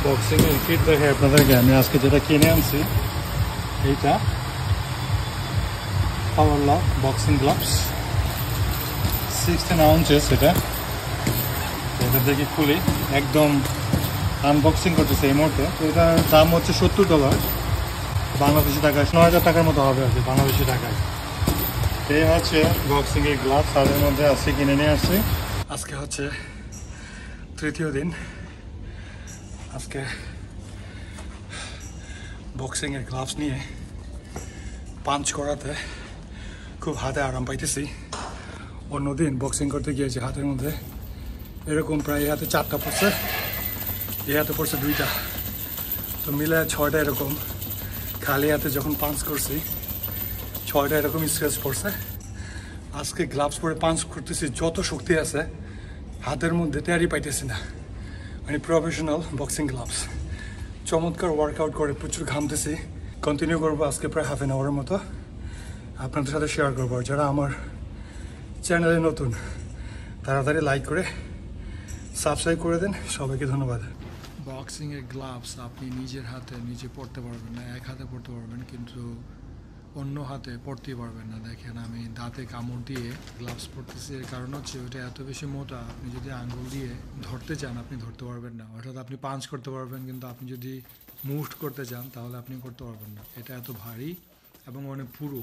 Boxing এর kit দেখে আপনাদেরকে আমি আজকে যেটা কিনে আনছি এইটা পাওয়ারলা বক্সিং গ্লাভস 16 ounces এটা দেখি খুলি একদম আনবক্সিং করতেছে এই মুহূর্তে। তো এটার দাম হচ্ছে $70 বাংলাদেশি টাকায় 9,000 টাকার মতো হবে আর কি বাংলাদেশি টাকায়। এই হচ্ছে বক্সিং এর গ্লাভস তাদের মধ্যে আছে কিনে নিয়ে আসছি। আজকে হচ্ছে তৃতীয় দিন। আজকে বক্সিং এর গ্লাভস নিয়ে পাঞ্চ করাতে খুব হাতে আরাম পাইতেছি। অন্যদিন বক্সিং করতে গিয়েছি হাতের মধ্যে এরকম প্রায় হাতে 4টা পড়ছে, এই হাতে পড়ছে 2টা, তো মিলে 6টা এরকম খালি হাতে যখন পাঞ্চ করছি 6টা এরকম স্ক্র্যাচ পড়ছে। আজকে গ্লাভস পরে পাঞ্চ করতেছি, যত শক্তি আছে হাতের মধ্যে টেরই পাইতেছি না, মানে প্রফেশনাল বক্সিং গ্লাভস। চমৎকার ওয়ার্কআউট করে প্রচুর ঘামতেছি। কন্টিনিউ করবো আজকে প্রায় হাফ অ্যান আওয়ারের মতো, আপনাদের সাথে শেয়ার করবো। আর যারা আমার চ্যানেলে নতুন তাড়াতাড়ি লাইক করে সাবস্ক্রাইব করে দেন, সবাইকে ধন্যবাদ। বক্সিংয়ের গ্লাভস আপনি নিজের হাতে নিজে পরতে পারবেন না, এক হাতে পরতে পারবেন কিন্তু অন্য হাতে পরতেই পারবেন না। দেখেন আমি দাঁতে কামড় দিয়ে গ্লাভস পরতেছি, এর কারণ হচ্ছে ওটা এত বেশি মোটা, আপনি যদি আঙ্গুল দিয়ে ধরতে চান আপনি ধরতে পারবেন না। অর্থাৎ আপনি পাঞ্চ করতে পারবেন কিন্তু আপনি যদি মুভ করতে চান তাহলে আপনি করতে পারবেন না। এটা এত ভারী এবং অনেক পুরু।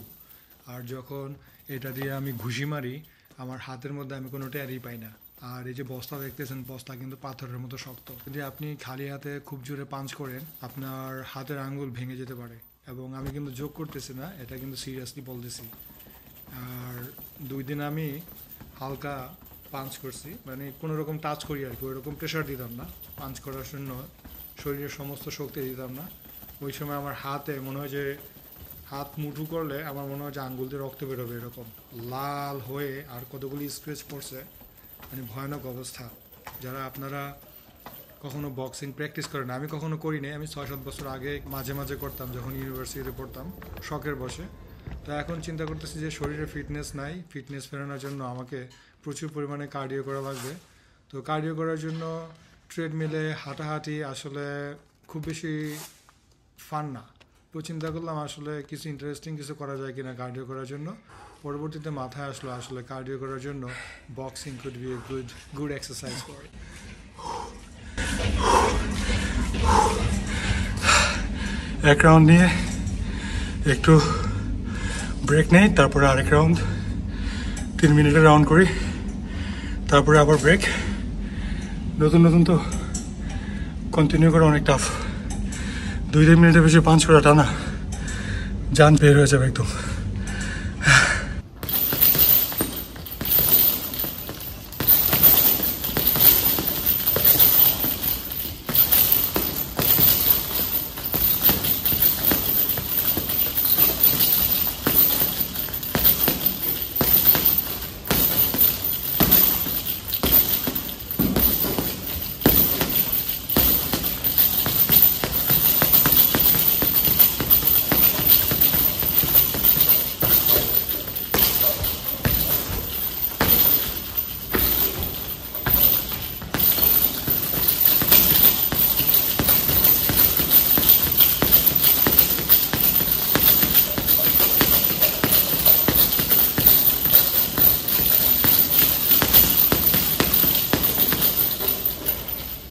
আর যখন এটা দিয়ে আমি ঘুষি মারি আমার হাতের মধ্যে আমি কোনো টেরই পাই না। আর এই যে বস্তা দেখতেছেন, বস্তা কিন্তু পাথরের মতো শক্ত। যদি আপনি খালি হাতে খুব জোরে পাঞ্চ করেন আপনার হাতের আঙ্গুল ভেঙে যেতে পারে। এবং আমি কিন্তু জোক করতেছি না, এটা কিন্তু সিরিয়াসলি বলতেছি। আর 2 দিন আমি হালকা পাঞ্চ করছি, মানে কোনো রকম টাচ করি আর কি, ওইরকম প্রেশার দিতাম না পাঞ্চ করার জন্য, শরীরের সমস্ত শক্তি দিতাম না। ওই সময় আমার হাতে মনে হয় যে হাত মুঠু করলে আমার মনে হয় যে আঙ্গুল দিয়ে রক্ত বেরোবে, এরকম লাল হয়ে আর কতগুলি স্ক্র্যাচ পড়ছে, মানে ভয়ানক অবস্থা। যারা আপনারা কখনো বক্সিং প্র্যাকটিস করেন, আমি কখনো করিনি, আমি 6-7 বছর আগে মাঝে মাঝে করতাম যখন ইউনিভার্সিটিতে পড়তাম শখের বসে। তো এখন চিন্তা করতেছি যে শরীরে ফিটনেস নাই, ফিটনেস ফেরানোর জন্য আমাকে প্রচুর পরিমাণে কার্ডিও করা লাগবে। তো কার্ডিও করার জন্য ট্রেডমিলে হাঁটাহাঁটি আসলে খুব বেশি ফান না। তো চিন্তা করলাম আসলে কিছু ইন্টারেস্টিং কিছু করা যায় কিনা কার্ডিও করার জন্য। পরবর্তীতে মাথায় আসলো আসলে কার্ডিও করার জন্য boxing could B a good exercise for it. এক রাউন্ড নিয়ে একটু ব্রেক নেই, তারপরে আরেক রাউন্ড 3 মিনিটের রাউন্ড করি, তারপরে আবার ব্রেক। নতুন নতুন তো কন্টিনিউ করা অনেক টাফ। 2-3 মিনিটের বেশি পাঞ্চ করা টানা জান বের হয়ে যাবে একদম।